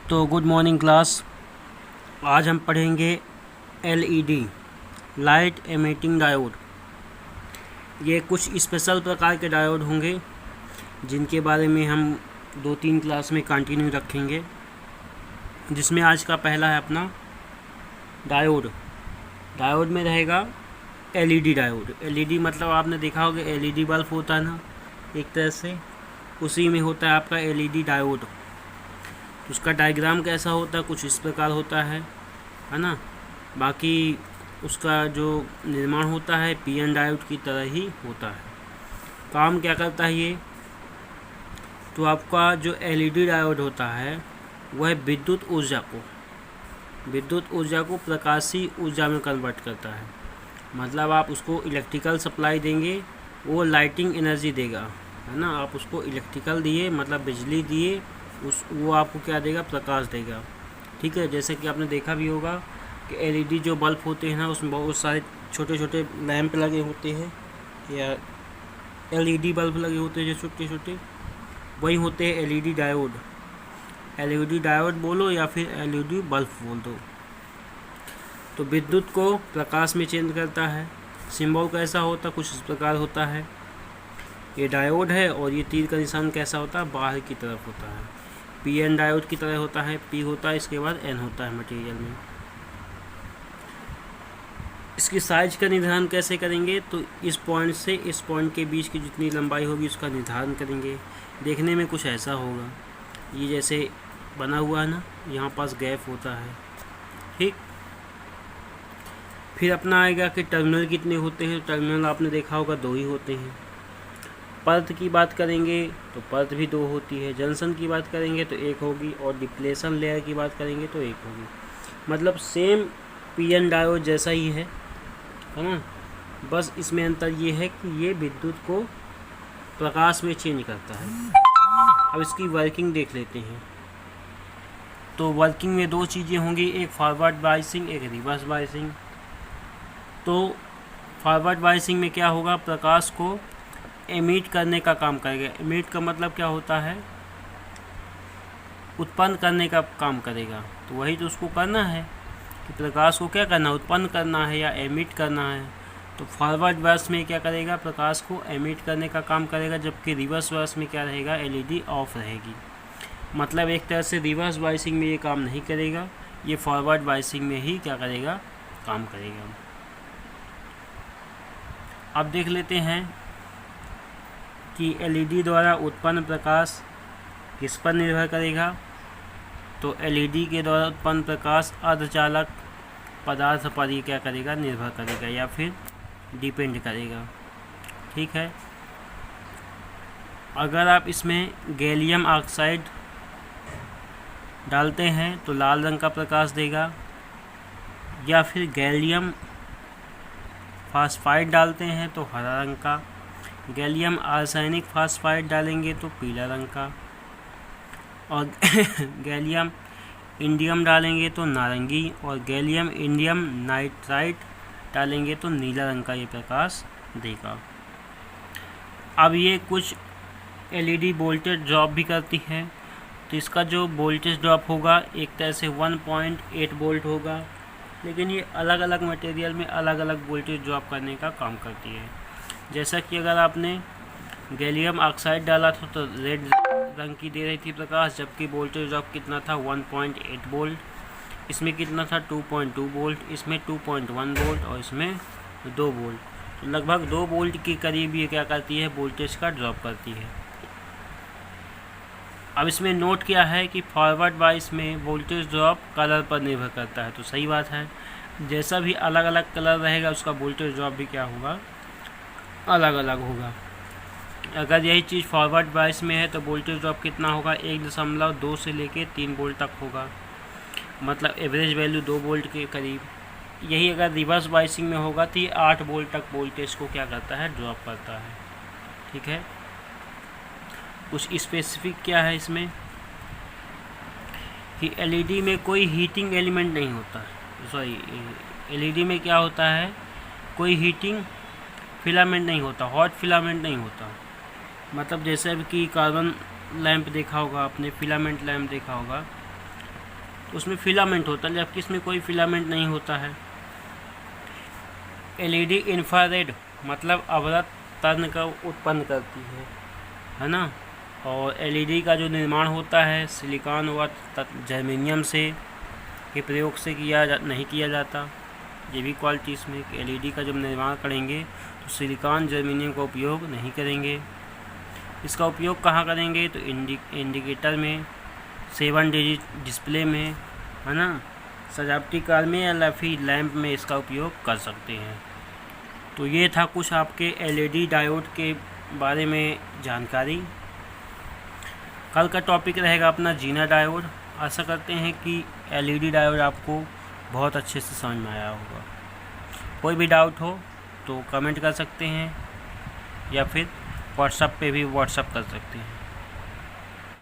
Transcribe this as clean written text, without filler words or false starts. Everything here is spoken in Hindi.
तो गुड मॉर्निंग क्लास। आज हम पढ़ेंगे एलईडी, लाइट एमिटिंग डायोड। ये कुछ स्पेशल प्रकार के डायोड होंगे जिनके बारे में हम 2-3 क्लास में कंटिन्यू रखेंगे, जिसमें आज का पहला है अपना डायोड। डायोड में रहेगा एलईडी डायोड। एलईडी मतलब आपने देखा होगा एलईडी बल्ब होता है ना, एक तरह से उसी में होता है आपका एलईडी डायोड। उसका डायग्राम कैसा होता है, कुछ इस प्रकार होता है ना। बाकी उसका जो निर्माण होता है पीएन डायोड की तरह ही होता है। काम क्या करता है ये, तो आपका जो एलईडी डायोड होता है वह विद्युत ऊर्जा को प्रकाशीय ऊर्जा में कन्वर्ट करता है। मतलब आप उसको इलेक्ट्रिकल सप्लाई देंगे, वो लाइटिंग एनर्जी देगा, है ना। आप उसको इलेक्ट्रिकल दिए मतलब बिजली दिए, वो आपको क्या देगा, प्रकाश देगा। ठीक है, जैसे कि आपने देखा भी होगा कि एलईडी जो बल्ब होते हैं ना, उसमें बहुत सारे छोटे छोटे लैंप लगे होते हैं या एलईडी बल्ब लगे होते हैं जो छोटे छोटे, वही होते हैं एलईडी डायोड। एलईडी डायोड बोलो या फिर एलईडी बल्ब बोल दो। तो विद्युत को प्रकाश में चेंज करता है। सिंबल कैसा होता, कुछ इस प्रकार होता है। ये डायोड है और ये तीर का निशान कैसा होता है, बाहर की तरफ होता है। पीएन डायोड की तरह होता है, पी होता है, इसके बाद एन होता है मटेरियल में। इसकी साइज का निर्धारण कैसे करेंगे, तो इस पॉइंट से इस पॉइंट के बीच की जितनी लंबाई होगी उसका निर्धारण करेंगे। देखने में कुछ ऐसा होगा, ये जैसे बना हुआ है ना, यहाँ पास गैप होता है। ठीक, फिर अपना आएगा कि टर्मिनल कितने होते हैं। टर्मिनल आपने देखा होगा 2 ही होते हैं। परत की बात करेंगे तो परत भी 2 होती है। जंक्शन की बात करेंगे तो 1 होगी, और डिप्लेशन लेयर की बात करेंगे तो 1 होगी। मतलब सेम पीएन डायोड जैसा ही है ना, बस इसमें अंतर ये है कि ये विद्युत को प्रकाश में चेंज करता है। अब इसकी वर्किंग देख लेते हैं। तो वर्किंग में 2 चीज़ें होंगी, एक फॉरवर्ड बायसिंग, एक रिवर्स बायसिंग। तो फॉरवर्ड बायसिंग में क्या होगा, प्रकाश को एमिट करने का काम करेगा। एमिट का मतलब क्या होता है, उत्पन्न करने का काम करेगा। तो वही तो उसको करना है कि प्रकाश को क्या करना, उत्पन्न करना है या एमिट करना है। तो फॉरवर्ड वर्स में क्या करेगा, प्रकाश को एमिट करने का काम करेगा, जबकि रिवर्स वर्स में क्या रहेगा, एलईडी ऑफ रहेगी। मतलब एक तरह से रिवर्स बायसिंग में ये काम नहीं करेगा, ये फॉरवर्ड बायसिंग में ही क्या करेगा, काम करेगा। अब देख लेते हैं कि एलईडी द्वारा उत्पन्न प्रकाश किस पर निर्भर करेगा। तो एलईडी के द्वारा उत्पन्न प्रकाश अर्धचालक पदार्थ पर ही क्या करेगा, निर्भर करेगा या फिर डिपेंड करेगा। ठीक है, अगर आप इसमें गैलियम ऑक्साइड डालते हैं तो लाल रंग का प्रकाश देगा, या फिर गैलियम फास्फाइड डालते हैं तो हरा रंग का, गैलियम आर्सेनिक फास्फाइड डालेंगे तो पीला रंग का, और गैलियम इंडियम डालेंगे तो नारंगी, और गैलियम इंडियम नाइट्राइट डालेंगे तो नीला रंग का ये प्रकाश देगा। अब ये कुछ एलईडी वोल्टेज ड्रॉप भी करती है। तो इसका जो वोल्टेज ड्रॉप होगा एक तरह से 1.8 वोल्ट होगा, लेकिन ये अलग अलग मटेरियल में अलग अलग वोल्टेज ड्रॉप करने का काम करती है। जैसा कि अगर आपने गैलियम ऑक्साइड डाला था तो रेड रंग की दे रही थी प्रकाश, जबकि वोल्टेज ड्रॉप कितना था, 1.8 वोल्ट। इसमें कितना था, 2.2 वोल्ट, इसमें 2.1 वोल्ट और इसमें 2 वोल्ट। तो लगभग 2 वोल्ट के करीब ये क्या करती है, वोल्टेज का ड्रॉप करती है। अब इसमें नोट क्या है कि फॉरवर्ड बायस में वोल्टेज ड्रॉप कलर पर निर्भर करता है। तो सही बात है, जैसा भी अलग अलग कलर रहेगा उसका वोल्टेज ड्रॉप भी क्या होगा, अलग अलग होगा। अगर यही चीज़ फॉरवर्ड बायस में है तो वोल्टेज ड्रॉप कितना होगा, 1.2 से लेके 3 वोल्ट तक होगा। मतलब एवरेज वैल्यू 2 वोल्ट के करीब। यही अगर रिवर्स बायसिंग में होगा तो ये 8 वोल्ट तक वोल्टेज को क्या करता है, ड्रॉप करता है। ठीक है, कुछ स्पेसिफिक क्या है इसमें कि एलईडी में कोई हीटिंग एलिमेंट नहीं होता। सॉरी, एलईडी में क्या होता है, कोई हीटिंग फिलामेंट नहीं होता, हॉट फिलामेंट नहीं होता। मतलब जैसे कि कार्बन लैंप देखा होगा आपने, फिलामेंट लैंप देखा होगा, तो उसमें फिलामेंट होता है जबकि इसमें कोई फिलामेंट नहीं होता है। एलईडी इंफ्रारेड मतलब अवरत तरंग का उत्पन्न करती है ना। और एलईडी का जो निर्माण होता है सिलिकॉन व जर्मेनियम से के प्रयोग से नहीं किया जाता। ये भी क्वालिटी इसमें, एलईडी का जब निर्माण करेंगे तो सिलिकॉन जर्मेनियम का उपयोग नहीं करेंगे। इसका उपयोग कहाँ करेंगे, तो इंडिकेटर में, 7 डिजिट डिस्प्ले में, है ना, सजावटी कार में या फिर लैंप में इसका उपयोग कर सकते हैं। तो ये था कुछ आपके एलईडी डायोड के बारे में जानकारी। कल का टॉपिक रहेगा अपना जीना डायोड। आशा करते हैं कि एलईडी डायोड आपको बहुत अच्छे से समझ में आया होगा। कोई भी डाउट हो तो कमेंट कर सकते हैं या फिर व्हाट्सएप पे भी व्हाट्सएप कर सकते हैं।